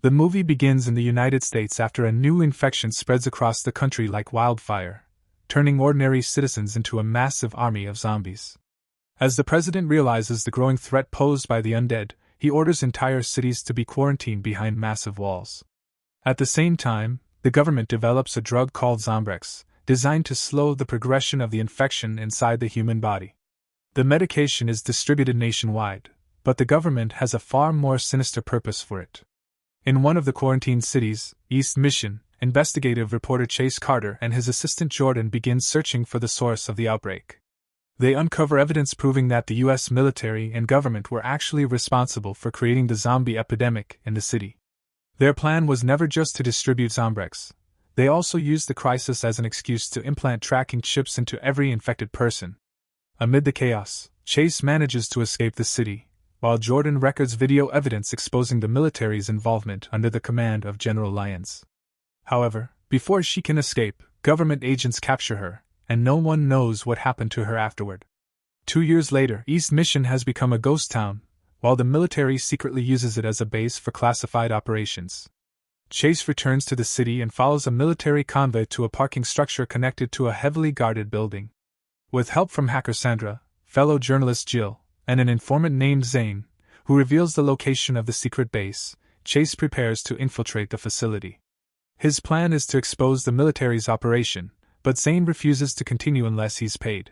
The movie begins in the United States after a new infection spreads across the country like wildfire, turning ordinary citizens into a massive army of zombies. As the president realizes the growing threat posed by the undead, he orders entire cities to be quarantined behind massive walls. At the same time, the government develops a drug called Zombrex, designed to slow the progression of the infection inside the human body. The medication is distributed nationwide, but the government has a far more sinister purpose for it. In one of the quarantined cities, East Mission, investigative reporter Chase Carter and his assistant Jordan begin searching for the source of the outbreak. They uncover evidence proving that the U.S. military and government were actually responsible for creating the zombie epidemic in the city. Their plan was never just to distribute Zombrex. They also used the crisis as an excuse to implant tracking chips into every infected person. Amid the chaos, Chase manages to escape the city, while Jordan records video evidence exposing the military's involvement under the command of General Lyons. However, before she can escape, government agents capture her, and no one knows what happened to her afterward. 2 years later, East Mission has become a ghost town, while the military secretly uses it as a base for classified operations. Chase returns to the city and follows a military convoy to a parking structure connected to a heavily guarded building. With help from hacker Sandra, fellow journalist Jill, and an informant named Zane, who reveals the location of the secret base, Chase prepares to infiltrate the facility. His plan is to expose the military's operation, but Zane refuses to continue unless he's paid.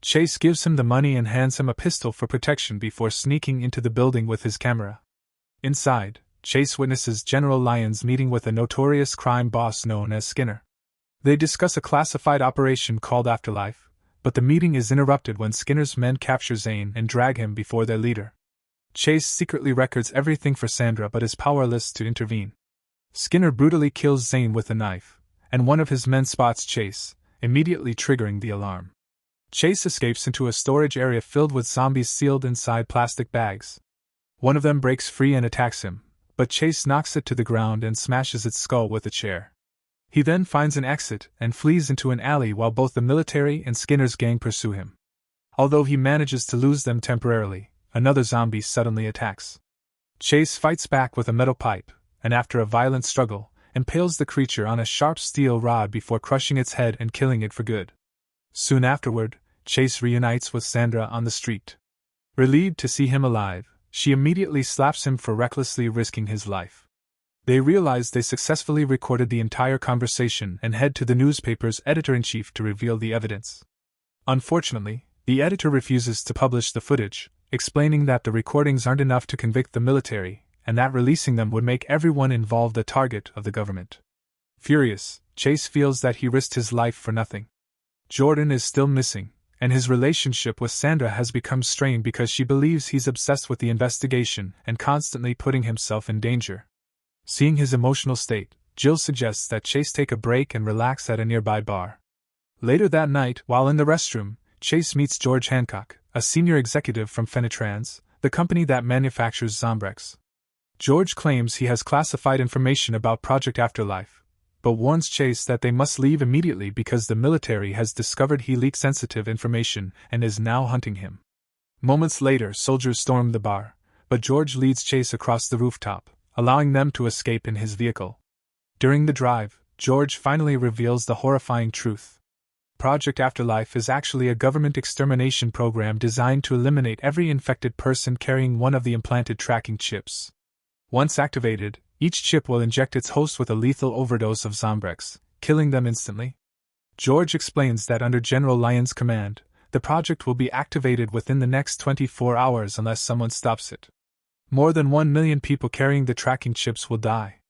Chase gives him the money and hands him a pistol for protection before sneaking into the building with his camera. Inside, Chase witnesses General Lyons meeting with a notorious crime boss known as Skinner. They discuss a classified operation called Afterlife, but the meeting is interrupted when Skinner's men capture Zane and drag him before their leader. Chase secretly records everything for Sandra but is powerless to intervene. Skinner brutally kills Zane with a knife, and one of his men spots Chase, immediately triggering the alarm. Chase escapes into a storage area filled with zombies sealed inside plastic bags. One of them breaks free and attacks him, but Chase knocks it to the ground and smashes its skull with a chair. He then finds an exit and flees into an alley while both the military and Skinner's gang pursue him. Although he manages to lose them temporarily, another zombie suddenly attacks. Chase fights back with a metal pipe, and after a violent struggle, impales the creature on a sharp steel rod before crushing its head and killing it for good. Soon afterward, Chase reunites with Sandra on the street. Relieved to see him alive, she immediately slaps him for recklessly risking his life. They realize they successfully recorded the entire conversation and head to the newspaper's editor-in-chief to reveal the evidence. Unfortunately, the editor refuses to publish the footage, explaining that the recordings aren't enough to convict the military, and that releasing them would make everyone involved a target of the government. Furious, Chase feels that he risked his life for nothing. Jordan is still missing, and his relationship with Sandra has become strained because she believes he's obsessed with the investigation and constantly putting himself in danger. Seeing his emotional state, Jill suggests that Chase take a break and relax at a nearby bar. Later that night, while in the restroom, Chase meets George Hancock, a senior executive from Fenitrans, the company that manufactures Zombrex. George claims he has classified information about Project Afterlife, but warns Chase that they must leave immediately because the military has discovered he leaked sensitive information and is now hunting him. Moments later, soldiers storm the bar, but George leads Chase across the rooftop, allowing them to escape in his vehicle. During the drive, George finally reveals the horrifying truth. Project Afterlife is actually a government extermination program designed to eliminate every infected person carrying one of the implanted tracking chips. Once activated, each chip will inject its host with a lethal overdose of Zombrex, killing them instantly. George explains that under General Lyons' command, the project will be activated within the next 24 hours unless someone stops it. More than 1 million people carrying the tracking chips will die.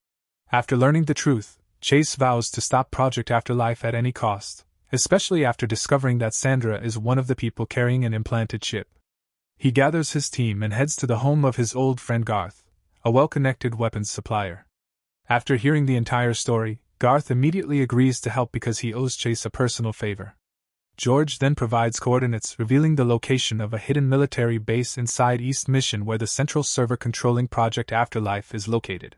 After learning the truth, Chase vows to stop Project Afterlife at any cost, especially after discovering that Sandra is one of the people carrying an implanted chip. He gathers his team and heads to the home of his old friend Garth, a well-connected weapons supplier. After hearing the entire story, Garth immediately agrees to help because he owes Chase a personal favor. George then provides coordinates revealing the location of a hidden military base inside East Mission where the central server controlling Project Afterlife is located.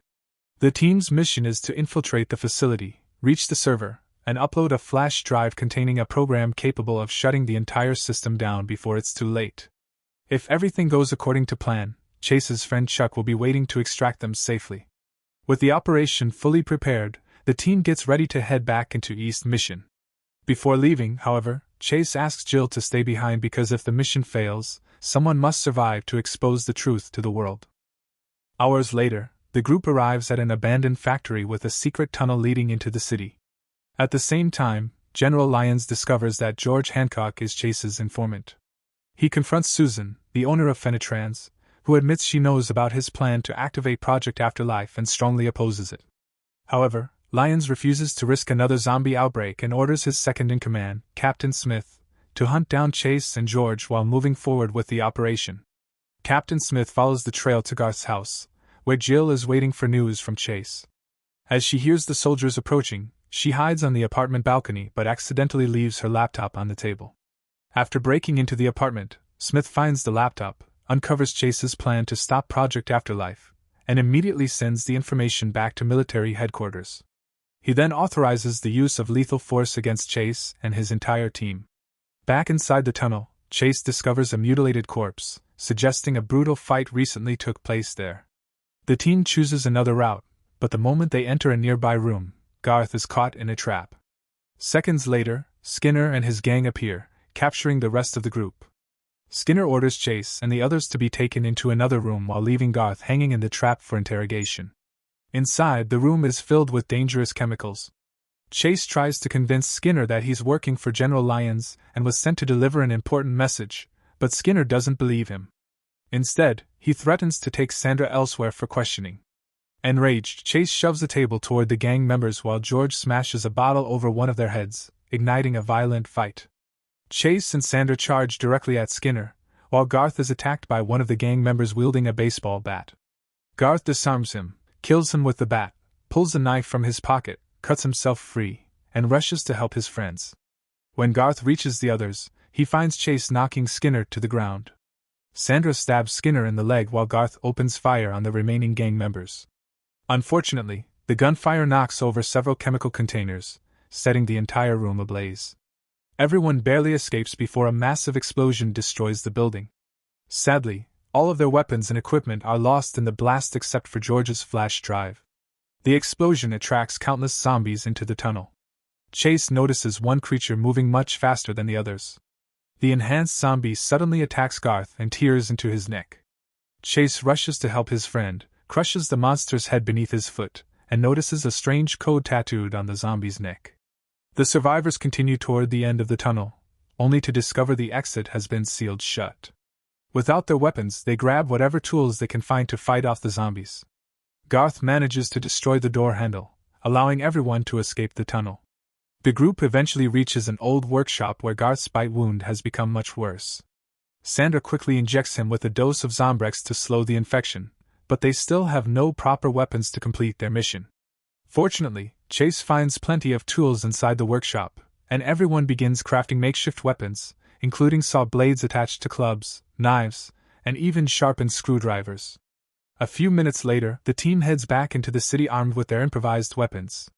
The team's mission is to infiltrate the facility, reach the server, and upload a flash drive containing a program capable of shutting the entire system down before it's too late. If everything goes according to plan, Chase's friend Chuck will be waiting to extract them safely. With the operation fully prepared, the team gets ready to head back into East Mission. Before leaving, however, Chase asks Jill to stay behind because if the mission fails, someone must survive to expose the truth to the world. Hours later, the group arrives at an abandoned factory with a secret tunnel leading into the city. At the same time, General Lyons discovers that George Hancock is Chase's informant. He confronts Susan, the owner of Fenitrans, who admits she knows about his plan to activate Project Afterlife and strongly opposes it. However, Lyons refuses to risk another zombie outbreak and orders his second-in-command, Captain Smith, to hunt down Chase and George while moving forward with the operation. Captain Smith follows the trail to Garth's house, where Jill is waiting for news from Chase. As she hears the soldiers approaching, she hides on the apartment balcony but accidentally leaves her laptop on the table. After breaking into the apartment, Smith finds the laptop, uncovers Chase's plan to stop Project Afterlife, and immediately sends the information back to military headquarters. He then authorizes the use of lethal force against Chase and his entire team. Back inside the tunnel, Chase discovers a mutilated corpse, suggesting a brutal fight recently took place there. The team chooses another route, but the moment they enter a nearby room, Garth is caught in a trap. Seconds later, Skinner and his gang appear, capturing the rest of the group. Skinner orders Chase and the others to be taken into another room while leaving Garth hanging in the trap for interrogation. Inside, the room is filled with dangerous chemicals. Chase tries to convince Skinner that he's working for General Lyons and was sent to deliver an important message, but Skinner doesn't believe him. Instead, he threatens to take Sandra elsewhere for questioning. Enraged, Chase shoves a table toward the gang members while George smashes a bottle over one of their heads, igniting a violent fight. Chase and Sandra charge directly at Skinner, while Garth is attacked by one of the gang members wielding a baseball bat. Garth disarms him, kills him with the bat, pulls a knife from his pocket, cuts himself free, and rushes to help his friends. When Garth reaches the others, he finds Chase knocking Skinner to the ground. Sandra stabs Skinner in the leg while Garth opens fire on the remaining gang members. Unfortunately, the gunfire knocks over several chemical containers, setting the entire room ablaze. Everyone barely escapes before a massive explosion destroys the building. Sadly, all of their weapons and equipment are lost in the blast except for George's flash drive. The explosion attracts countless zombies into the tunnel. Chase notices one creature moving much faster than the others. The enhanced zombie suddenly attacks Garth and tears into his neck. Chase rushes to help his friend, crushes the monster's head beneath his foot, and notices a strange code tattooed on the zombie's neck. The survivors continue toward the end of the tunnel, only to discover the exit has been sealed shut. Without their weapons, they grab whatever tools they can find to fight off the zombies. Garth manages to destroy the door handle, allowing everyone to escape the tunnel. The group eventually reaches an old workshop where Garth's bite wound has become much worse. Sandra quickly injects him with a dose of Zombrex to slow the infection, but they still have no proper weapons to complete their mission. Fortunately, Chase finds plenty of tools inside the workshop, and everyone begins crafting makeshift weapons, including saw blades attached to clubs, knives, and even sharpened screwdrivers. A few minutes later, the team heads back into the city armed with their improvised weapons.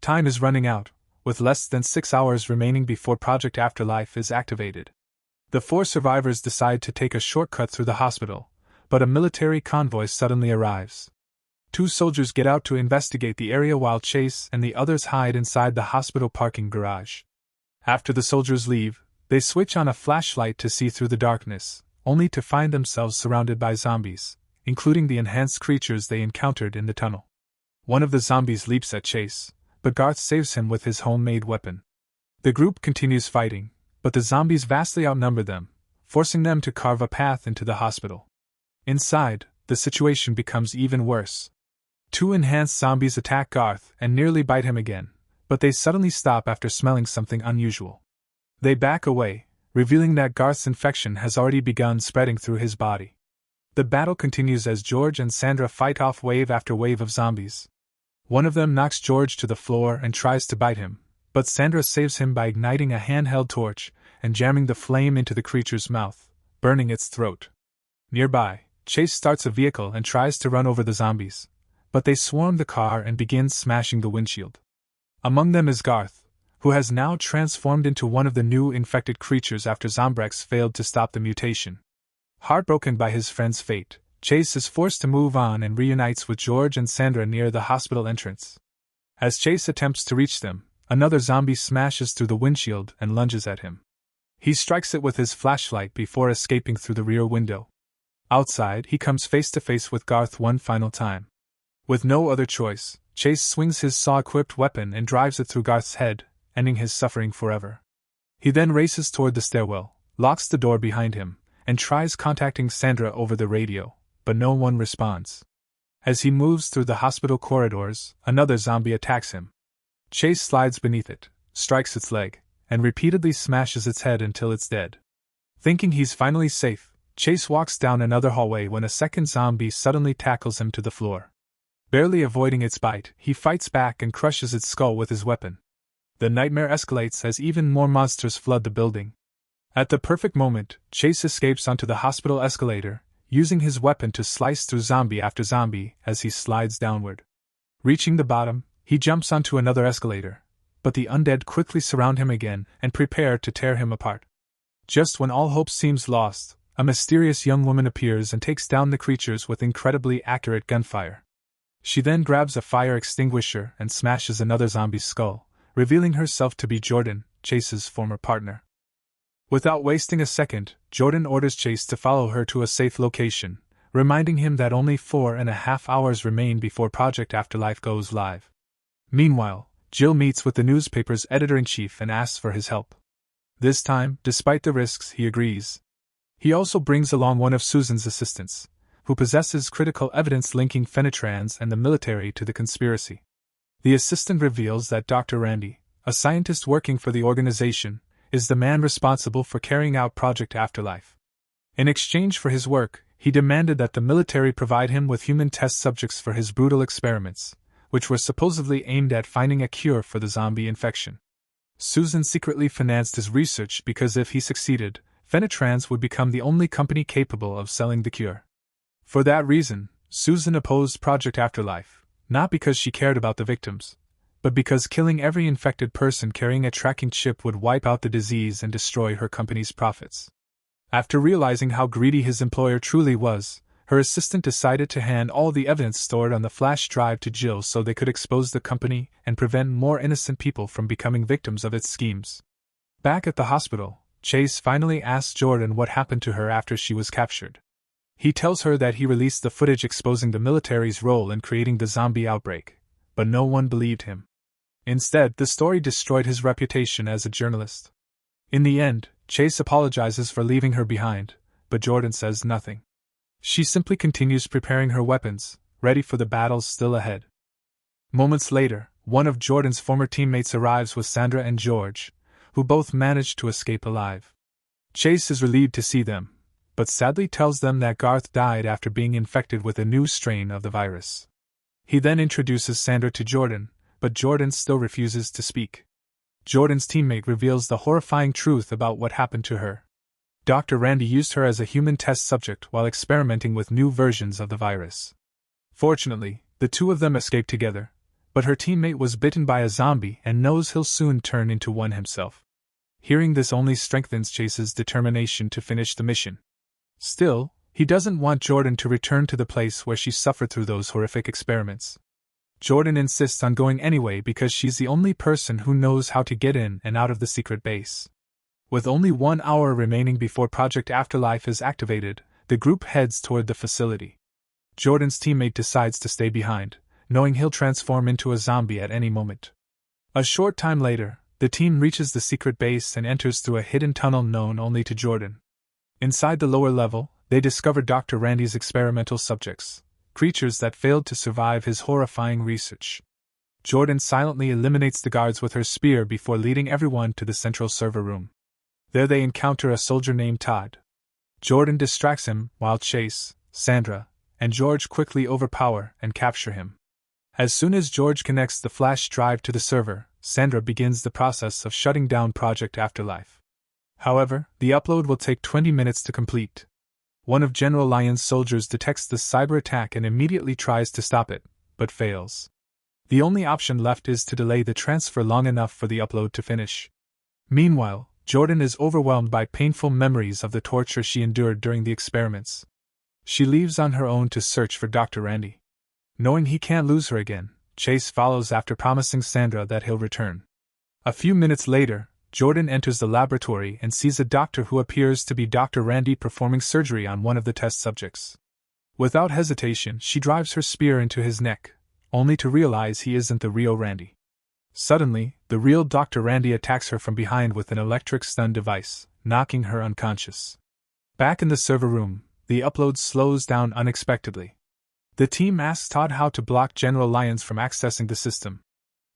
Time is running out, with less than 6 hours remaining before Project Afterlife is activated. The 4 survivors decide to take a shortcut through the hospital, but a military convoy suddenly arrives. 2 soldiers get out to investigate the area while Chase and the others hide inside the hospital parking garage. After the soldiers leave, they switch on a flashlight to see through the darkness, only to find themselves surrounded by zombies, including the enhanced creatures they encountered in the tunnel. One of the zombies leaps at Chase, but Garth saves him with his homemade weapon. The group continues fighting, but the zombies vastly outnumber them, forcing them to carve a path into the hospital. Inside, the situation becomes even worse. 2 enhanced zombies attack Garth and nearly bite him again, but they suddenly stop after smelling something unusual. They back away, revealing that Garth's infection has already begun spreading through his body. The battle continues as George and Sandra fight off wave after wave of zombies. One of them knocks George to the floor and tries to bite him, but Sandra saves him by igniting a handheld torch and jamming the flame into the creature's mouth, burning its throat. Nearby, Chase starts a vehicle and tries to run over the zombies, but they swarm the car and begin smashing the windshield. Among them is Garth, who has now transformed into one of the new infected creatures after Zombrex failed to stop the mutation. Heartbroken by his friend's fate, Chase is forced to move on and reunites with George and Sandra near the hospital entrance. As Chase attempts to reach them, another zombie smashes through the windshield and lunges at him. He strikes it with his flashlight before escaping through the rear window. Outside, he comes face to face with Garth one final time. With no other choice, Chase swings his saw-equipped weapon and drives it through Garth's head, ending his suffering forever. He then races toward the stairwell, locks the door behind him, and tries contacting Sandra over the radio, but no one responds. As he moves through the hospital corridors, another zombie attacks him. Chase slides beneath it, strikes its leg, and repeatedly smashes its head until it's dead. Thinking he's finally safe, Chase walks down another hallway when a second zombie suddenly tackles him to the floor. Barely avoiding its bite, he fights back and crushes its skull with his weapon. The nightmare escalates as even more monsters flood the building. At the perfect moment, Chase escapes onto the hospital escalator, using his weapon to slice through zombie after zombie as he slides downward. Reaching the bottom, he jumps onto another escalator, but the undead quickly surround him again and prepare to tear him apart. Just when all hope seems lost, a mysterious young woman appears and takes down the creatures with incredibly accurate gunfire. She then grabs a fire extinguisher and smashes another zombie's skull, revealing herself to be Jordan, Chase's former partner. Without wasting a second, Jordan orders Chase to follow her to a safe location, reminding him that only 4.5 hours remain before Project Afterlife goes live. Meanwhile, Jill meets with the newspaper's editor-in-chief and asks for his help. This time, despite the risks, he agrees. He also brings along one of Susan's assistants, who possesses critical evidence linking Fenitrans and the military to the conspiracy. The assistant reveals that Dr. Randy, a scientist working for the organization, is the man responsible for carrying out Project Afterlife. In exchange for his work, he demanded that the military provide him with human test subjects for his brutal experiments, which were supposedly aimed at finding a cure for the zombie infection. Susan secretly financed his research because if he succeeded, Fenitrans would become the only company capable of selling the cure. For that reason, Susan opposed Project Afterlife, not because she cared about the victims, but because killing every infected person carrying a tracking chip would wipe out the disease and destroy her company's profits. After realizing how greedy his employer truly was, her assistant decided to hand all the evidence stored on the flash drive to Jill so they could expose the company and prevent more innocent people from becoming victims of its schemes. Back at the hospital, Chase finally asks Jordan what happened to her after she was captured. He tells her that he released the footage exposing the military's role in creating the zombie outbreak, but no one believed him. Instead, the story destroyed his reputation as a journalist. In the end, Chase apologizes for leaving her behind, but Jordan says nothing. She simply continues preparing her weapons, ready for the battles still ahead. Moments later, one of Jordan's former teammates arrives with Sandra and George, who both manage to escape alive. Chase is relieved to see them, but sadly tells them that Garth died after being infected with a new strain of the virus. He then introduces Sandra to Jordan, but Jordan still refuses to speak. Jordan's teammate reveals the horrifying truth about what happened to her. Dr. Randy used her as a human test subject while experimenting with new versions of the virus. Fortunately, the two of them escaped together, but her teammate was bitten by a zombie and knows he'll soon turn into one himself. Hearing this only strengthens Chase's determination to finish the mission. Still, he doesn't want Jordan to return to the place where she suffered through those horrific experiments. Jordan insists on going anyway because she's the only person who knows how to get in and out of the secret base. With only 1 hour remaining before Project Afterlife is activated, the group heads toward the facility. Jordan's teammate decides to stay behind, knowing he'll transform into a zombie at any moment. A short time later, the team reaches the secret base and enters through a hidden tunnel known only to Jordan. Inside the lower level, they discover Dr. Randy's experimental subjects, creatures that failed to survive his horrifying research. Jordan silently eliminates the guards with her spear before leading everyone to the central server room. There they encounter a soldier named Todd. Jordan distracts him while Chase, Sandra, and George quickly overpower and capture him. As soon as George connects the flash drive to the server, Sandra begins the process of shutting down Project Afterlife. However, the upload will take 20 minutes to complete. One of General Lyon's soldiers detects the cyber attack and immediately tries to stop it, but fails. The only option left is to delay the transfer long enough for the upload to finish. Meanwhile, Jordan is overwhelmed by painful memories of the torture she endured during the experiments. She leaves on her own to search for Dr. Randy. Knowing he can't lose her again, Chase follows after promising Sandra that he'll return. A few minutes later, Jordan enters the laboratory and sees a doctor who appears to be Dr. Randy performing surgery on one of the test subjects. Without hesitation, she drives her spear into his neck, only to realize he isn't the real Randy. Suddenly, the real Dr. Randy attacks her from behind with an electric stun device, knocking her unconscious. Back in the server room, the upload slows down unexpectedly. The team asks Todd how to block General Lyons from accessing the system.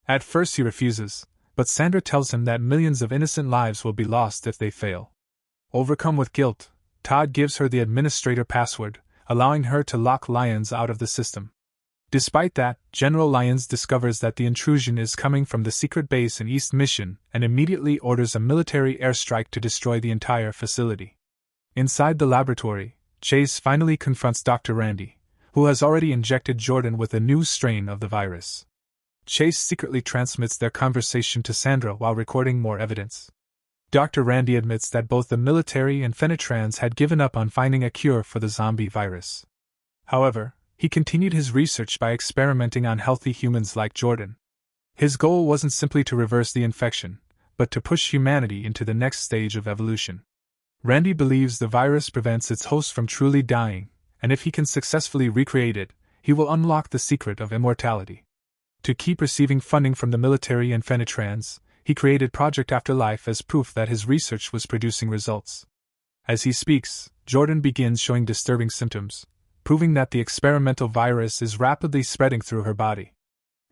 At first he refuses, but Sandra tells him that millions of innocent lives will be lost if they fail. Overcome with guilt, Todd gives her the administrator password, allowing her to lock Lyons out of the system. Despite that, General Lyons discovers that the intrusion is coming from the secret base in East Mission and immediately orders a military airstrike to destroy the entire facility. Inside the laboratory, Chase finally confronts Dr. Randy, who has already injected Jordan with a new strain of the virus. Chase secretly transmits their conversation to Sandra while recording more evidence. Dr. Randy admits that both the military and Fenitrans had given up on finding a cure for the zombie virus. However, he continued his research by experimenting on healthy humans like Jordan. His goal wasn't simply to reverse the infection, but to push humanity into the next stage of evolution. Randy believes the virus prevents its host from truly dying, and if he can successfully recreate it, he will unlock the secret of immortality. To keep receiving funding from the military and Fenitrans, he created Project Afterlife as proof that his research was producing results. As he speaks, Jordan begins showing disturbing symptoms, proving that the experimental virus is rapidly spreading through her body.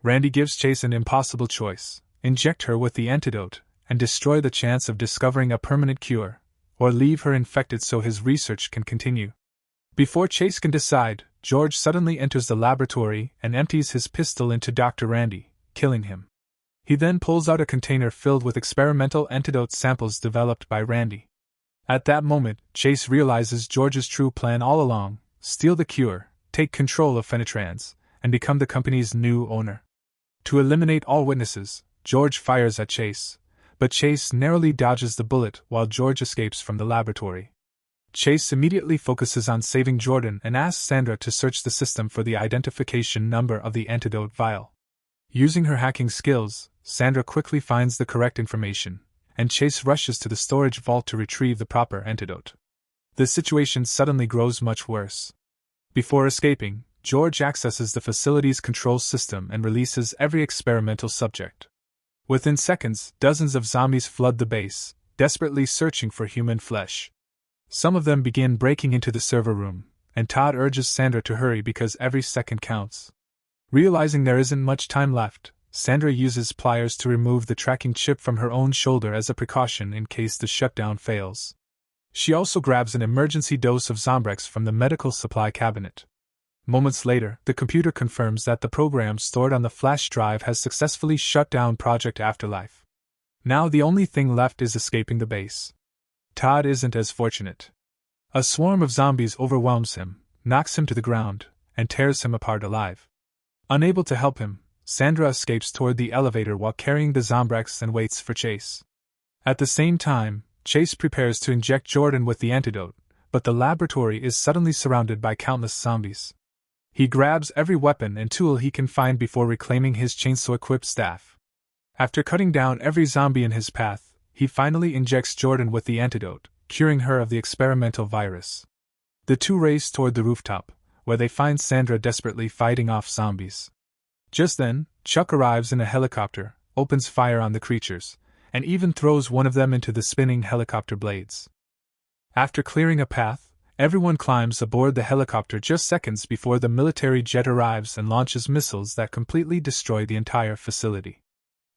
Randy gives Chase an impossible choice: inject her with the antidote and destroy the chance of discovering a permanent cure, or leave her infected so his research can continue. Before Chase can decide, George suddenly enters the laboratory and empties his pistol into Dr. Randy, killing him. He then pulls out a container filled with experimental antidote samples developed by Randy. At that moment, Chase realizes George's true plan all along: steal the cure, take control of Fenitrans, and become the company's new owner. To eliminate all witnesses, George fires at Chase, but Chase narrowly dodges the bullet while George escapes from the laboratory. Chase immediately focuses on saving Jordan and asks Sandra to search the system for the identification number of the antidote vial. Using her hacking skills, Sandra quickly finds the correct information, and Chase rushes to the storage vault to retrieve the proper antidote. The situation suddenly grows much worse. Before escaping, George accesses the facility's control system and releases every experimental subject. Within seconds, dozens of zombies flood the base, desperately searching for human flesh. Some of them begin breaking into the server room, and Todd urges Sandra to hurry because every second counts. Realizing there isn't much time left, Sandra uses pliers to remove the tracking chip from her own shoulder as a precaution in case the shutdown fails. She also grabs an emergency dose of Zombrex from the medical supply cabinet. Moments later, the computer confirms that the program stored on the flash drive has successfully shut down Project Afterlife. Now the only thing left is escaping the base. Todd isn't as fortunate. A swarm of zombies overwhelms him, knocks him to the ground, and tears him apart alive. Unable to help him, Sandra escapes toward the elevator while carrying the Zombrex and waits for Chase. At the same time, Chase prepares to inject Jordan with the antidote, but the laboratory is suddenly surrounded by countless zombies. He grabs every weapon and tool he can find before reclaiming his chainsaw-equipped staff. After cutting down every zombie in his path, he finally injects Jordan with the antidote, curing her of the experimental virus. The two race toward the rooftop, where they find Sandra desperately fighting off zombies. Just then, Chuck arrives in a helicopter, opens fire on the creatures, and even throws one of them into the spinning helicopter blades. After clearing a path, everyone climbs aboard the helicopter just seconds before the military jet arrives and launches missiles that completely destroy the entire facility.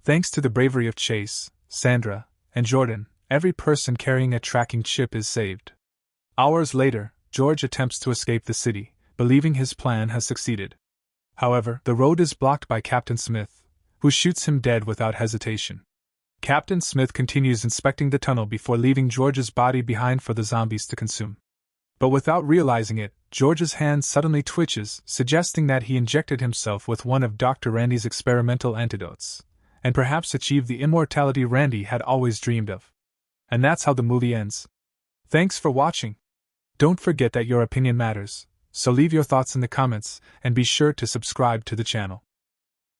Thanks to the bravery of Chase, Sandra, and Jordan, every person carrying a tracking chip is saved. Hours later, George attempts to escape the city, believing his plan has succeeded. However, the road is blocked by Captain Smith, who shoots him dead without hesitation. Captain Smith continues inspecting the tunnel before leaving George's body behind for the zombies to consume. But without realizing it, George's hand suddenly twitches, suggesting that he injected himself with one of Dr. Randy's experimental antidotes, and perhaps achieved the immortality Randy had always dreamed of. And that's how the movie ends. Thanks for watching. Don't forget that your opinion matters. so leave your thoughts in the comments and be sure to subscribe to the channel.